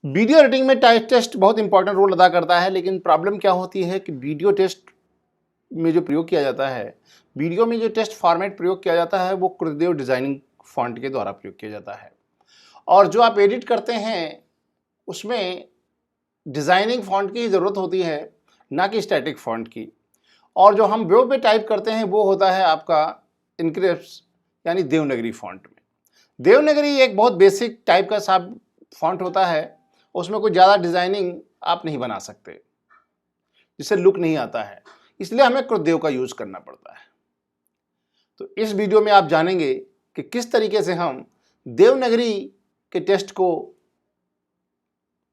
Video editing में type taste बहुत important role अदा करता है, लेकिन प्रॉब्लम क्या होती है कि वीडियो टेस्ट में जो प्रयोग किया जाता है, वीडियो में जो टेस्ट फॉर्मेट प्रयोग किया जाता है वो कृत्रिम डिजाइनिंग फॉन्ट के द्वारा प्रयोग किया जाता है। और जो आप एडिट करते हैं उसमें डिजाइनिंग फॉन्ट की ज़रूरत होती है, ना कि स्टैटिक फॉन्ट की। और जो हम वेब पे टाइप करते हैं वो होता है आपका इनक्रिप्स यानी देवनागरी फॉन्ट में। देवनागरी एक बहुत बेसिक टाइप का सा फॉन्ट होता है, उसमें कोई ज़्यादा डिज़ाइनिंग आप नहीं बना सकते, जिससे लुक नहीं आता है, इसलिए हमें कृत्देव का यूज़ करना पड़ता है। तो इस वीडियो में आप जानेंगे कि किस तरीके से हम देवनागरी के टेक्स्ट को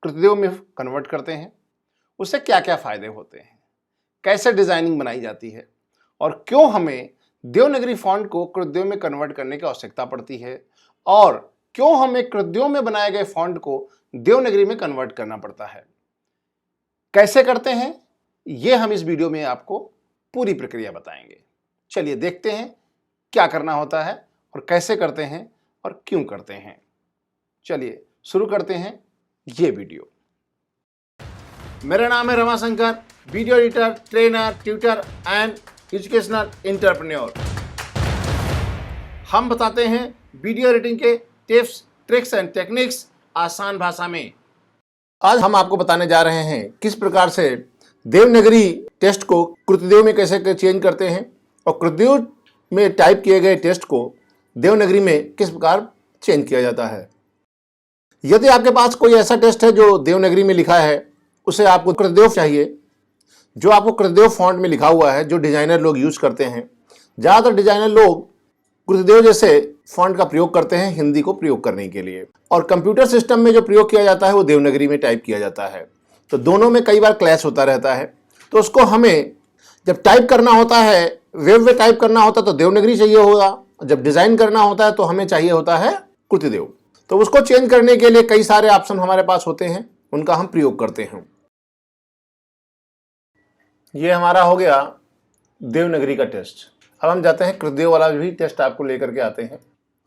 कृत्देव में कन्वर्ट करते हैं, उससे क्या क्या फ़ायदे होते हैं, कैसे डिज़ाइनिंग बनाई जाती है और क्यों हमें देवनागरी फॉन्ट को कृत्देव में कन्वर्ट करने की आवश्यकता पड़ती है और क्यों हमें कृत्देव में बनाए गए फॉन्ट को देवनागरी में कन्वर्ट करना पड़ता है। कैसे करते हैं ये हम इस वीडियो में आपको पूरी प्रक्रिया बताएंगे। चलिए देखते हैं क्या करना होता है और कैसे करते हैं और क्यों करते हैं। चलिए शुरू करते हैं ये वीडियो। मेरा नाम है Ramashankar, video editor, trainer, tutor and educational entrepreneur. हम बताते हैं वीडियो एडिटिंग के टिप्स, ट्रिक्स एंड टेक्निक्स आसान भाषा में। आज हम आपको बताने जा रहे हैं किस प्रकार से देवनागरी टेक्स्ट को कृत्देव में कैसे चेंज करते हैं और कृत्देव में टाइप किए गए टेक्स्ट को देवनागरी में किस प्रकार चेंज किया जाता है। यदि आपके पास कोई ऐसा टेक्स्ट है जो देवनागरी में लिखा है, उसे आपको कृत्देव चाहिए, जो आपको कृत्देव फॉन्ट में लिखा हुआ है, जो डिजाइनर लोग यूज करते हैं। ज़्यादातर डिजाइनर लोग कृत्देव जैसे फॉन्ट का प्रयोग करते हैं हिंदी को प्रयोग करने के लिए, और कंप्यूटर सिस्टम में जो प्रयोग किया जाता है वो देवनागरी में टाइप किया जाता है। तो दोनों में कई बार क्लैश होता रहता है। तो उसको हमें जब टाइप करना होता है, वेब में टाइप करना होता है तो देवनागरी चाहिए होगा, जब डिजाइन करना होता है तो हमें चाहिए होता है कृत्देव। तो उसको चेंज करने के लिए कई सारे ऑप्शन हमारे पास होते हैं, उनका हम प्रयोग करते हैं। ये हमारा हो गया देवनागरी का टेस्ट। अब हम जाते हैं कृत्देव वाला भी टेस्ट आपको लेकर के आते हैं,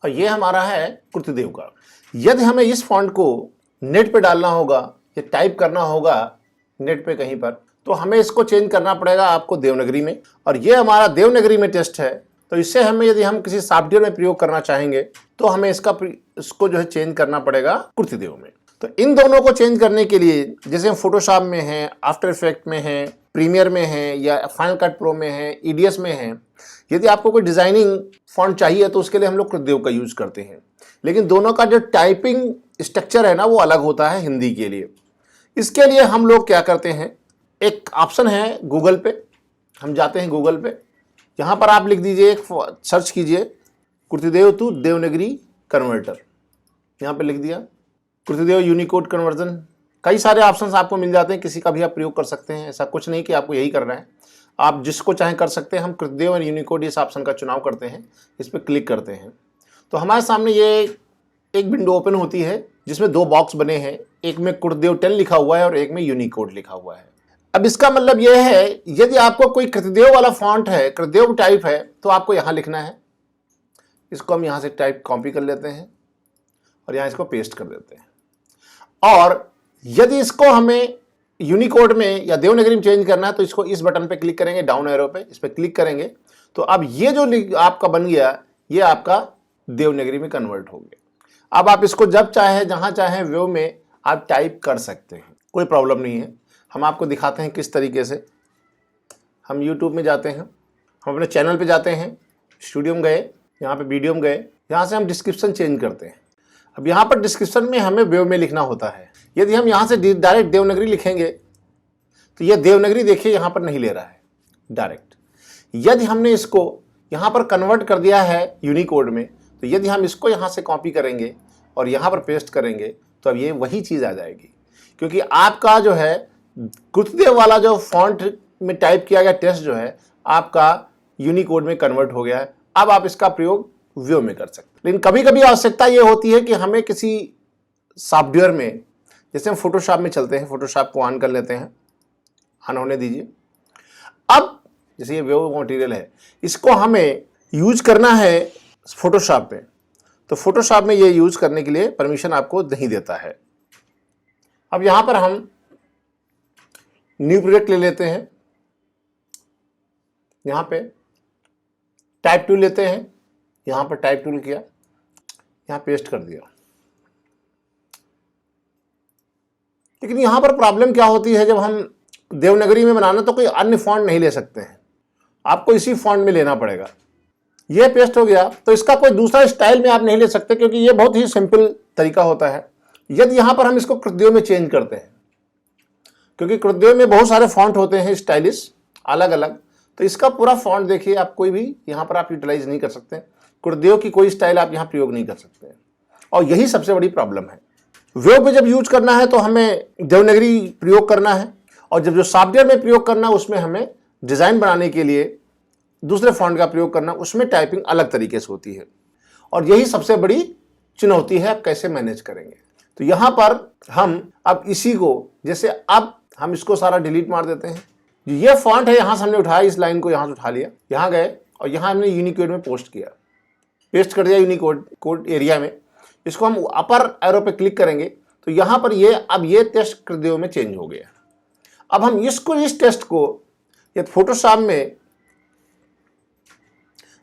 और ये हमारा है कृत्देव का। यदि हमें इस फॉन्ट को नेट पे डालना होगा या टाइप करना होगा नेट पे कहीं पर, तो हमें इसको चेंज करना पड़ेगा आपको देवनागरी में। और ये हमारा देवनागरी में टेस्ट है, तो इससे हमें यदि हम किसी सॉफ्टवेयर में प्रयोग करना चाहेंगे तो हमें इसको जो है चेंज करना पड़ेगा कृत्देव में। तो इन दोनों को चेंज करने के लिए, जैसे हम फोटोशॉप में हैं, आफ्टर इफेक्ट में हैं, प्रीमियर में हैं या फाइनल कट प्रो में हैं, ईडीएस में हैं, यदि आपको कोई डिजाइनिंग फॉन्ट चाहिए तो उसके लिए हम लोग कृत्देव का यूज करते हैं। लेकिन दोनों का जो टाइपिंग स्ट्रक्चर है ना वो अलग होता है हिंदी के लिए। इसके लिए हम लोग क्या करते हैं, एक ऑप्शन है गूगल पे, हम जाते हैं गूगल पे, यहाँ पर आप लिख दीजिए, एक सर्च कीजिए कृत्देव टू देवनागरी कन्वर्टर, यहाँ पे लिख दिया कृत्देव यूनिकोड कन्वर्जन। कई सारे ऑप्शंस आपको मिल जाते हैं, किसी का भी आप प्रयोग कर सकते हैं, ऐसा कुछ नहीं कि आपको यही करना है, आप जिसको चाहें कर सकते हैं। हम कृत्देव और यूनिकोड इस ऑप्शन का चुनाव करते हैं, इस पर क्लिक करते हैं तो हमारे सामने ये एक विंडो ओपन होती है जिसमें दो बॉक्स बने हैं, एक में कृत्देव 10 लिखा हुआ है और एक में यूनिकोड लिखा हुआ है। अब इसका मतलब यह है यदि आपको कोई कृत्देव वाला फॉन्ट है, कृत्देव टाइप है, तो आपको यहाँ लिखना है। इसको हम यहाँ से टाइप कॉपी कर लेते हैं और यहाँ इसको पेस्ट कर देते हैं। और यदि इसको हमें यूनिकोड में या देवनागरी में चेंज करना है तो इसको इस बटन पे क्लिक करेंगे, डाउन एरो पे, इस पे क्लिक करेंगे तो अब ये जो आपका बन गया ये आपका देवनागरी में कन्वर्ट हो गया। अब आप इसको जब चाहे जहां चाहे व्यू में आप टाइप कर सकते हैं, कोई प्रॉब्लम नहीं है। हम आपको दिखाते हैं किस तरीके से। हम यूट्यूब में जाते हैं, हम अपने चैनल पे जाते हैं, स्टूडियो में गए, यहाँ पे वीडियो में गए, यहाँ से हम डिस्क्रिप्शन चेंज करते हैं। अब यहाँ पर डिस्क्रिप्शन में हमें वेब में लिखना होता है। यदि हम यहाँ से डायरेक्ट देवनागरी लिखेंगे तो ये देवनागरी देखिए यहाँ पर नहीं ले रहा है डायरेक्ट। यदि हमने इसको यहाँ पर कन्वर्ट कर दिया है यूनिकोड में, तो यदि हम इसको यहाँ से कॉपी करेंगे और यहाँ पर पेस्ट करेंगे तो अब ये वही चीज़ आ जाएगी, क्योंकि आपका जो है कृत्देव वाला जो फॉन्ट में टाइप किया गया टेक्स्ट जो है आपका यूनिकोड में कन्वर्ट हो गया है। अब आप इसका प्रयोग व्यू में कर सकते हैं। लेकिन कभी कभी आवश्यकता ये होती है कि हमें किसी सॉफ्टवेयर में, जैसे हम फोटोशॉप में चलते हैं, फोटोशॉप को ऑन कर लेते हैं, ऑन होने दीजिए। अब जैसे ये व्यू मटेरियल है, इसको हमें यूज करना है फोटोशॉप पे, तो फोटोशॉप में ये यूज करने के लिए परमिशन आपको नहीं देता है। अब यहां पर हम न्यू प्रोजेक्ट ले लेते हैं, यहां पे टाइप टूल लेते हैं, यहां पर टाइप टूल किया, यहां पेस्ट कर दिया। लेकिन यहां पर प्रॉब्लम क्या होती है, जब हम देवनागरी में बनाना तो कोई अन्य फॉन्ट नहीं ले सकते हैं, आपको इसी फॉन्ट में लेना पड़ेगा। ये पेस्ट हो गया, तो इसका कोई दूसरा स्टाइल में आप नहीं ले सकते, क्योंकि ये बहुत ही सिंपल तरीका होता है। यदि यहां पर हम इसको कृतदेव में चेंज करते हैं, क्योंकि कृतदेव में बहुत सारे फॉन्ट होते हैं स्टाइलिश अलग अलग, तो इसका पूरा फॉन्ट देखिए आप कोई भी यहां पर आप यूटिलाइज नहीं कर सकते, कृतदेव की कोई स्टाइल आप यहां प्रयोग नहीं कर सकते, और यही सबसे बड़ी प्रॉब्लम है। वेब पे जब यूज करना है तो हमें देवनागरी प्रयोग करना है, और जब जो सॉफ्टवेयर में प्रयोग करना है उसमें हमें डिजाइन बनाने के लिए दूसरे फॉन्ट का प्रयोग करना, उसमें टाइपिंग अलग तरीके से होती है, और यही सबसे बड़ी चुनौती है, आप कैसे मैनेज करेंगे। तो यहां पर हम अब इसी को, जैसे अब हम इसको सारा डिलीट मार देते हैं, ये फॉन्ट है यहां से हमने उठाया, इस लाइन को यहां से उठा लिया, यहां गए और यहां हमने यूनिकोड में पोस्ट किया, पेस्ट कर दिया यूनिकोड एरिया में। इसको हम अपर एरो पे क्लिक करेंगे तो यहां पर अब ये टेस्ट कृतदेव में चेंज हो गया। अब हम इस टेस्ट को ये फोटोशॉप में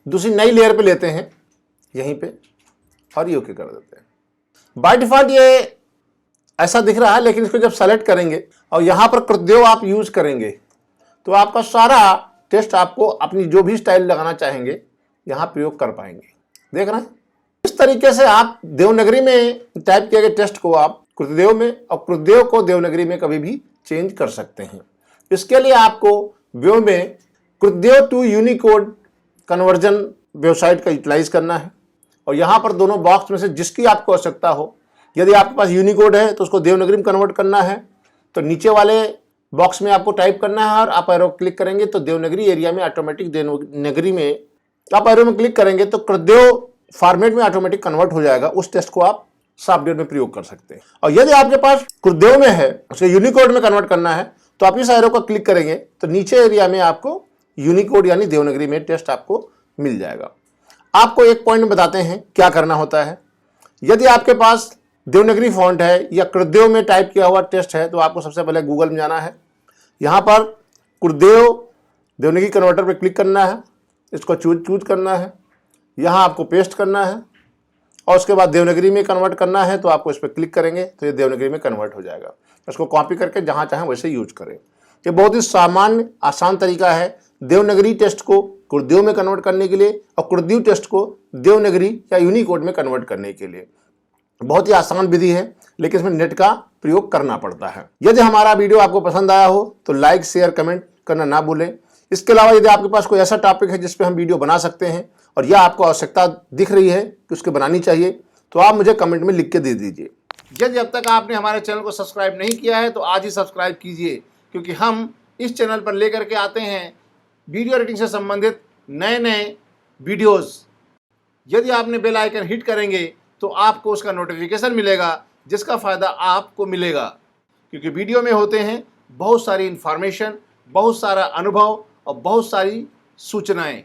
दूसरी नई लेयर पे लेते हैं यहीं पे, और ये ओके कर देते हैं। बाय डिफॉल्ट ये ऐसा दिख रहा है, लेकिन इसको जब सेलेक्ट करेंगे और यहां पर कृतदेव आप यूज करेंगे तो आपका सारा टेस्ट आपको अपनी जो भी स्टाइल लगाना चाहेंगे यहां प्रयोग कर पाएंगे। देख रहे हैं, इस तरीके से आप देवनागरी में टाइप किए गए टेस्ट को आप कृतदेव में और कृतदेव को देवनागरी में कभी भी चेंज कर सकते हैं। इसके लिए आपको वेब में कृतदेव टू यूनिकोड कन्वर्जन वेबसाइट का यूटिलाइज करना है, और यहां पर दोनों बॉक्स में से जिसकी आपको आवश्यकता हो, यदि आपके पास यूनिकोड है तो उसको देवनागरी में कन्वर्ट करना है, तो नीचे वाले बॉक्स में आपको टाइप करना है और आप एरो क्लिक करेंगे तो देवनागरी एरिया में ऑटोमेटिक देवनागरी में आप एरो में क्लिक करेंगे तो कृतदेव फॉर्मेट में ऑटोमेटिक कन्वर्ट हो जाएगा। उस टेस्ट को आप सॉफ्टवेयर में प्रयोग कर सकते हैं। और यदि आपके पास कृतदेव में है, उसे यूनिकोड में कन्वर्ट करना है, तो आप इस एरो को क्लिक करेंगे तो नीचे एरिया में आपको यूनिकोड यानी देवनागरी में टेस्ट आपको मिल जाएगा। आपको एक पॉइंट बताते हैं क्या करना होता है। यदि आपके पास देवनागरी फॉन्ट है या कृतदेव में टाइप किया हुआ टेस्ट है, तो आपको सबसे पहले गूगल में जाना है, यहाँ पर कृतदेव देवनागरी कन्वर्टर पर क्लिक करना है, इसको चूज करना है, यहाँ आपको पेस्ट करना है, और उसके बाद देवनागरी में कन्वर्ट करना है तो आपको इस पर क्लिक करेंगे तो ये देवनागरी में कन्वर्ट हो जाएगा। इसको कॉपी करके जहाँ चाहें वैसे यूज करें। ये बहुत ही सामान्य आसान तरीका है देवनागरी टेस्ट को कृतदेव में कन्वर्ट करने के लिए और कृतदेव टेस्ट को देवनागरी या यूनिकोड में कन्वर्ट करने के लिए। बहुत ही आसान विधि है, लेकिन इसमें नेट का प्रयोग करना पड़ता है। यदि हमारा वीडियो आपको पसंद आया हो तो लाइक शेयर कमेंट करना ना भूलें। इसके अलावा यदि आपके पास कोई ऐसा टॉपिक है जिस पे हम वीडियो बना सकते हैं और यह आपको आवश्यकता दिख रही है कि उसके बनानी चाहिए, तो आप मुझे कमेंट में लिख के दे दीजिए। यदि अब तक आपने हमारे चैनल को सब्सक्राइब नहीं किया है तो आज ही सब्सक्राइब कीजिए, क्योंकि हम इस चैनल पर लेकर के आते हैं वीडियो एडिटिंग से संबंधित नए वीडियोस। यदि आपने बेल आइकन हिट करेंगे तो आपको उसका नोटिफिकेशन मिलेगा, जिसका फ़ायदा आपको मिलेगा, क्योंकि वीडियो में होते हैं बहुत सारी इंफॉर्मेशन, बहुत सारा अनुभव और बहुत सारी सूचनाएं।